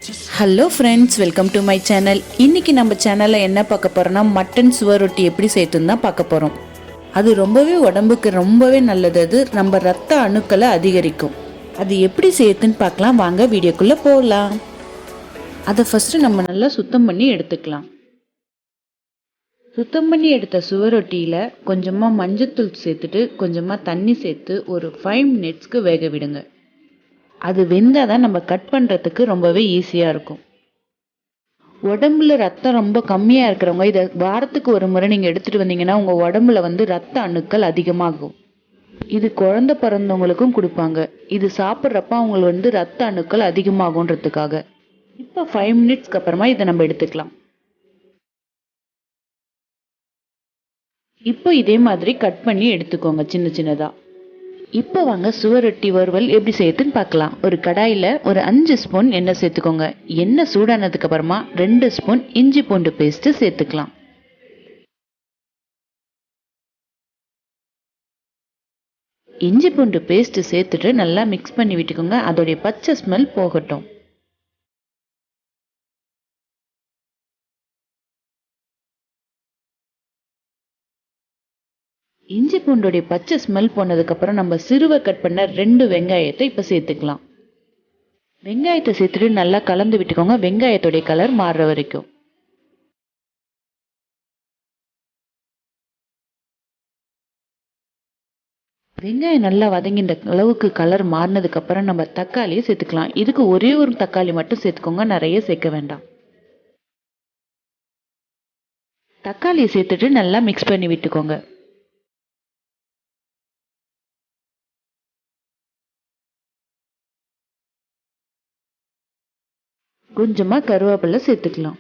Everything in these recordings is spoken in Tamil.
Hello friends, welcome to my channel. இன்றைக்கி நம்ம சேனலில் என்ன பார்க்க போகிறோன்னா மட்டன் சுவரொட்டி எப்படி சேர்த்துன்னு தான் பார்க்க போகிறோம். அது ரொம்பவே உடம்புக்கு ரொம்பவே நல்லது. அது நம்ம ரத்த அணுக்களை அதிகரிக்கும். அது எப்படி சேர்த்துன்னு பார்க்கலாம், வாங்க வீடியோக்குள்ளே போகலாம். அதை ஃபஸ்ட்டு நம்ம நல்லா சுத்தம் பண்ணி எடுத்துக்கலாம். சுத்தம் பண்ணி எடுத்த சுவரொட்டியில் கொஞ்சமாக மஞ்சத்தூள் சேர்த்துட்டு கொஞ்சமாக தண்ணி சேர்த்து ஒரு 5 மினிட்ஸ்க்கு வேக விடுங்க. அது வெந்தால் தான் நம்ம கட் பண்ணுறதுக்கு ரொம்பவே ஈஸியாக இருக்கும். உடம்புல ரத்தம் ரொம்ப கம்மியாக இருக்கிறவங்க இதை வாரத்துக்கு ஒரு முறை நீங்கள் எடுத்துகிட்டு வந்தீங்கன்னா உங்கள் உடம்புல ரத்த அணுக்கள் அதிகமாகும். இது குழந்தை பிறந்தவங்களுக்கும் கொடுப்பாங்க. இது சாப்பிட்றப்ப அவங்களுக்கு ரத்த அணுக்கள் அதிகமாகுன்றதுக்காக. இப்போ 5 மினிட்ஸ்க்கு அப்புறமா இதை நம்ம எடுத்துக்கலாம். இப்போ இதே மாதிரி கட் பண்ணி எடுத்துக்கோங்க சின்ன சின்னதாக. இப்போ வாங்க சுவரொட்டி வறுவல் எப்படி செய்யுதுன்னு பார்க்கலாம். ஒரு கடாயில் ஒரு 5 ஸ்பூன் எண்ணெய் சேர்த்துக்கோங்க. எண்ணெய் சூடானதுக்கு அப்புறமா 2 ஸ்பூன் இஞ்சி பூண்டு பேஸ்ட்டு சேர்த்துக்கலாம். இஞ்சி பூண்டு பேஸ்ட் சேர்த்துட்டு நல்லா மிக்ஸ் பண்ணி விட்டுக்கோங்க. அதோடைய பச்சை ஸ்மெல் போகட்டும். இஞ்சி பூண்டோடைய பச்சை ஸ்மெல் போனதுக்கப்புறம் நம்ம சிறுவை கட் பண்ண 2 வெங்காயத்தை இப்போ சேர்த்துக்கலாம். வெங்காயத்தை சேர்த்துட்டு நல்லா கலந்து விட்டுக்கோங்க, வெங்காயத்தோடைய கலர் மாறுற வரைக்கும். வெங்காயம் நல்லா வதங்கின்ற அளவுக்கு கலர் மாறினதுக்கப்புறம் நம்ம தக்காளியை சேர்த்துக்கலாம். இதுக்கு ஒரே ஒரு தக்காளி மட்டும் சேர்த்துக்கோங்க, நிறைய சேர்க்க வேண்டாம். தக்காளியை சேர்த்துட்டு நல்லா மிக்ஸ் பண்ணி விட்டுக்கோங்க. கொஞ்சமாக கருவேப்பிலை சேர்த்துக்கலாம்.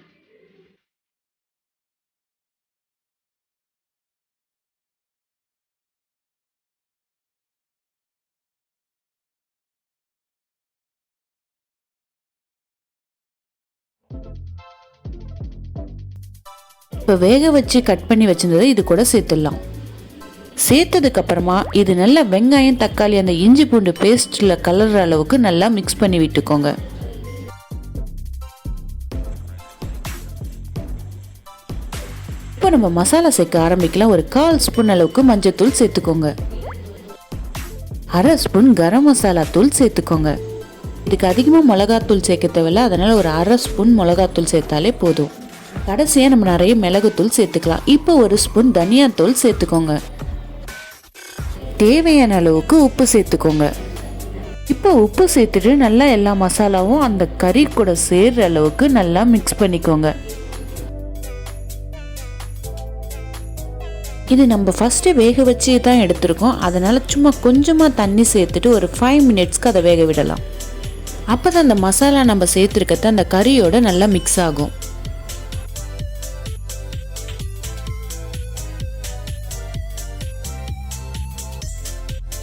இப்போ வேக வச்சு கட் பண்ணி வச்சிருந்ததை இது கூட சேர்த்துடலாம். சேர்த்ததுக்கு அப்புறமா இது நல்லா வெங்காயம் தக்காளி அந்த இஞ்சி பூண்டு பேஸ்ட்டில் கலர்ற அளவுக்கு நல்லா மிக்ஸ் பண்ணி விட்டுக்கோங்க. இப்போ நம்ம மசாலா சேர்க்க ஆரம்பிக்கலாம். ஒரு 1/4 ஸ்பூன் அளவுக்கு மஞ்சத்தூள் சேர்த்துக்கோங்க. 1/2 ஸ்பூன் கரம் மசாலா தூள் சேர்த்துக்கோங்க. இதுக்கு அதிகமாக மிளகாத்தூள் சேர்க்க தேவையில்ல, அதனால ஒரு 1/2 ஸ்பூன் மிளகாத்தூள் சேர்த்தாலே போதும். கடைசியாக நம்ம நிறைய மிளகுத்தூள் சேர்த்துக்கலாம். இப்போ 1 ஸ்பூன் தனியாத்தூள் சேர்த்துக்கோங்க. தேவையான அளவுக்கு உப்பு சேர்த்துக்கோங்க. இப்போ உப்பு சேர்த்துட்டு நல்லா எல்லா மசாலாவும் அந்த கறி கூட சேர்ற அளவுக்கு நல்லா மிக்ஸ் பண்ணிக்கோங்க. இது நம்ம ஃபஸ்ட்டு வேக வச்சு தான் எடுத்துருக்கோம், அதனால் சும்மா கொஞ்சமாக தண்ணி சேர்த்துட்டு ஒரு 5 மினிட்ஸ்க்கு அதை வேக விடலாம். அப்போ தான் அந்த மசாலா நம்ம சேர்த்துருக்கத அந்த கறியோட நல்லா மிக்ஸ் ஆகும்.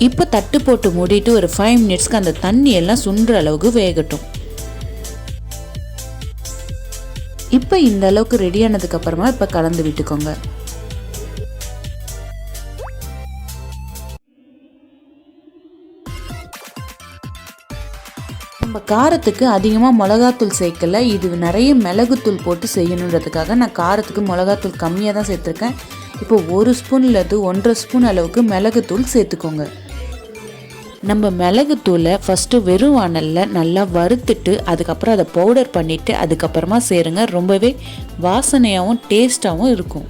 இப்போ தட்டு போட்டு மூடிட்டு ஒரு 5 மினிட்ஸ்க்கு அந்த தண்ணி எல்லாம் சுண்டுற அளவுக்கு வேகட்டும். இப்போ இந்த அளவுக்கு ரெடி ஆனதுக்கு அப்புறமா இப்போ கலந்து விட்டுக்கோங்க. நம்ம காரத்துக்கு அதிகமாக மிளகாத்தூள் சேர்க்கல, இது நிறைய மிளகுத்தூள் போட்டு செய்யணுன்றதுக்காக நான் காரத்துக்கு மிளகாத்தூள் கம்மியாக தான் சேர்த்துருக்கேன். இப்போ 1 ஸ்பூன் இல்லது 1.5 ஸ்பூன் அளவுக்கு மிளகுத்தூள் சேர்த்துக்கோங்க. நம்ம மிளகுத்தூளை ஃபஸ்ட்டு வெறும் வாணலில் நல்லா வறுத்துட்டு அதுக்கப்புறம் அதை பவுடர் பண்ணிவிட்டு அதுக்கப்புறமா சேருங்க. ரொம்பவே வாசனையாகவும் டேஸ்ட்டாகவும் இருக்கும்.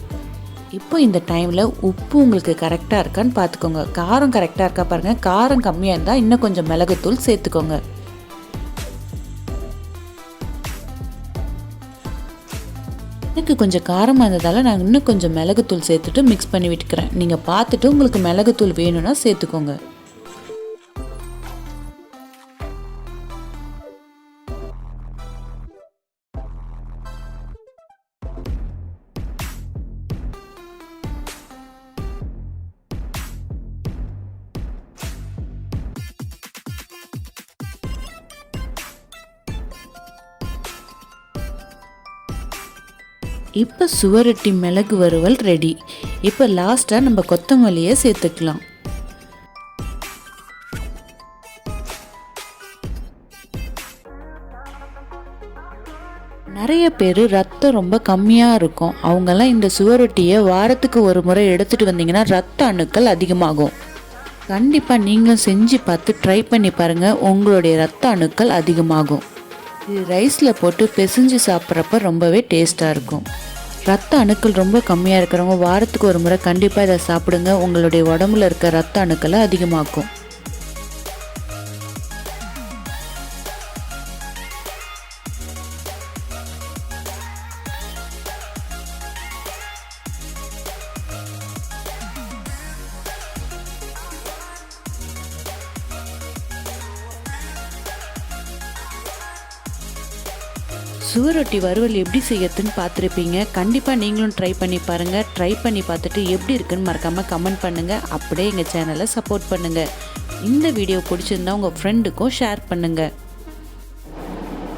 இப்போ இந்த டைமில் உப்பு உங்களுக்கு கரெக்டாக இருக்கான்னு பார்த்துக்கோங்க. காரம் கரெக்டாக இருக்கா பாருங்கள். காரம் கம்மியாக இருந்தால் இன்னும் கொஞ்சம் மிளகுத்தூள் சேர்த்துக்கோங்க. எனக்கு கொஞ்சம் காரமாக இருந்ததால் நான் இன்னும் கொஞ்சம் மிளகுத்தூள் சேர்த்துட்டு மிக்ஸ் பண்ணி விட்டுக்கிறேன். நீங்கள் பார்த்துட்டு உங்களுக்கு மிளகுத்தூள் வேணும்னா சேர்த்துக்கோங்க. இப்போ சுவரொட்டி மிளகு வறுவல் ரெடி. இப்போ லாஸ்ட்டாக நம்ம கொத்தமல்லியை சேர்த்துக்கலாம். நிறைய பேர் ரத்தம் ரொம்ப கம்மியாக இருக்கும். அவங்கெல்லாம் இந்த சுவரொட்டியை வாரத்துக்கு ஒரு முறை எடுத்துகிட்டு வந்தீங்கன்னா ரத்த அணுக்கள் அதிகமாகும். கண்டிப்பாக நீங்களும் செஞ்சு பார்த்து ட்ரை பண்ணி பாருங்கள், உங்களுடைய ரத்த அணுக்கள் அதிகமாகும். இது ரைஸில் போட்டு பிசைஞ்சு சாப்பிட்றப்ப ரொம்பவே டேஸ்ட்டாக இருக்கும். ரத்த அணுக்கள் ரொம்ப கம்மியாக இருக்கிறவங்க வாரத்துக்கு ஒரு முறை கண்டிப்பாக இதை சாப்பிடுங்க. உங்களுடைய உடம்புல இருக்க ரத்த அணுக்களை அதிகமாக்கும். சுவரொட்டி வறுவல் எப்படி செய்யறதுன்னு பார்த்துருப்பீங்க. கண்டிப்பாக நீங்களும் ட்ரை பண்ணி பாருங்கள். ட்ரை பண்ணி பார்த்துட்டு எப்படி இருக்குன்னு மறக்காமல் கமெண்ட் பண்ணுங்கள். அப்படியே எங்கள் சேனலை சப்போர்ட் பண்ணுங்கள். இந்த வீடியோ பிடிச்சிருந்தா உங்கள் ஃப்ரெண்டுக்கும் ஷேர் பண்ணுங்கள்.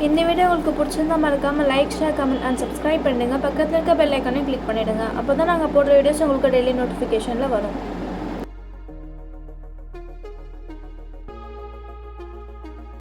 இந்த வீடியோ உங்களுக்கு பிடிச்சிருந்தா மறக்காமல் like, share, comment and subscribe பண்ணுங்கள். பக்கத்தில் இருக்க பெல் ஐக்கானையும் கிளிக் பண்ணிவிடுங்க. அப்போ தான் நாங்கள் போடுற வீடியோஸ் உங்களுக்கு டெய்லி நோட்டிஃபிகேஷனில் வரும்.